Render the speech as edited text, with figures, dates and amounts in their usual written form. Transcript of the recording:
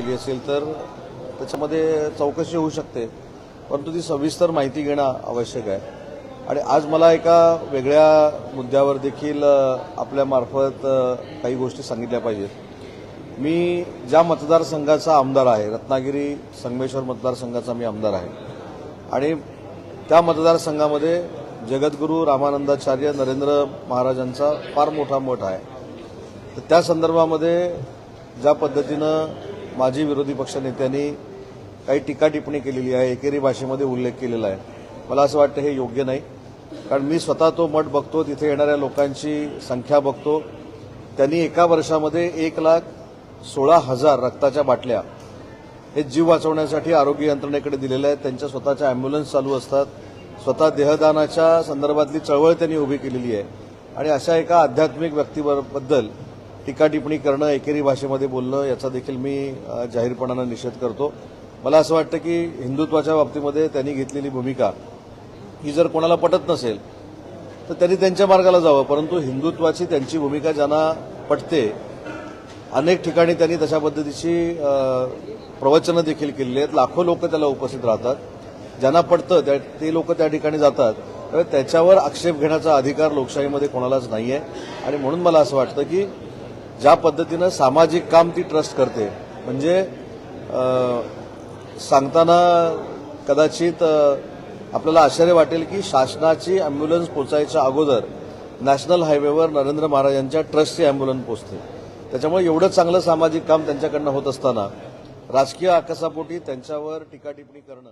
केली असेल तर त्याच्यामध्ये चौकशी होऊ शकते, परंतु ती सविस्तर माहिती घेणं आवश्यक आहे। आणि आज मला एका वेगळ्या मुद्द्यावर देखील आपल्यामार्फत काही गोष्टी सांगितल्या पाहिजेत। मी ज्या मतदारसंघाचा आमदार आहे, रत्नागिरी संगमेश्वर मतदारसंघाचा मी आमदार आहे आणि त्या मतदारसंघामध्ये जगद्गुरू रामानंदाचार्य नरेंद्र महाराजांचा फार मोठा मठ आहे। तर त्या संदर्भामध्ये ज्या पद्धतीनं माजी विरोधी पक्षनेत्यांनी काही टीका टिप्पणी केलेली आहे, एकेरी भाषेमध्ये उल्लेख केलेला आहे, मला असं वाटतं हे योग्य नाही। कारण मी स्वतः तो मठ बघतो, तिथे येणाऱ्या लोकांची संख्या बघतो। त्यांनी एका वर्षामध्ये 1,16,000 रक्ताच्या बाटल्या हे जीव वाचवण्यासाठी आरोग्य यंत्रणेकडे दिलेल्या आहेत। त्यांच्या स्वतःच्या अँब्युलन्स चालू असतात, स्वतः देहदानाच्या संदर्भातली चळवळ त्यांनी उभी केलेली आहे। आणि अशा एका आध्यात्मिक व्यक्तीबद्दल टीका टिप्पणी करणं, एकेरी भाषेमध्ये बोलणं याचा देखील मी जाहीरपणानं निषेध करतो। मला असं वाटतं की हिंदुत्वाच्या बाबतीमध्ये त्यांनी घेतलेली भूमिका ही जर कोणाला पटत नसेल तर त्यांनी त्यांच्या मार्गाला जावं, परंतु हिंदुत्वाची त्यांची भूमिका ज्यांना पटते, अनेक ठिकाणी त्यांनी तशा पद्धतीची प्रवचनं देखील केलेली आहेत। लाखो लोक त्याला उपस्थित राहतात, ज्यांना पटतं ते लोक त्या ठिकाणी जातात। त्यामुळे त्याच्यावर आक्षेप घेण्याचा अधिकार लोकशाहीमध्ये कोणालाच नाही आहे। आणि म्हणून मला असं वाटतं की ज्या पद्धतीनं सामाजिक काम ती ट्रस्ट करते, म्हणजे सांगताना कदाचित आपल्याला आश्चर्य वाटेल की शासनाची अँब्युलन्स पोचायच्या अगोदर नॅशनल हायवेवर नरेंद्र महाराजांच्या ट्रस्टची अँब्युलन्स पोचते। त्याच्यामुळे एवढं चांगलं सामाजिक काम त्यांच्याकडनं होत असताना राजकीय आकसापोटी त्यांच्यावर टीका टिप्पणी करणं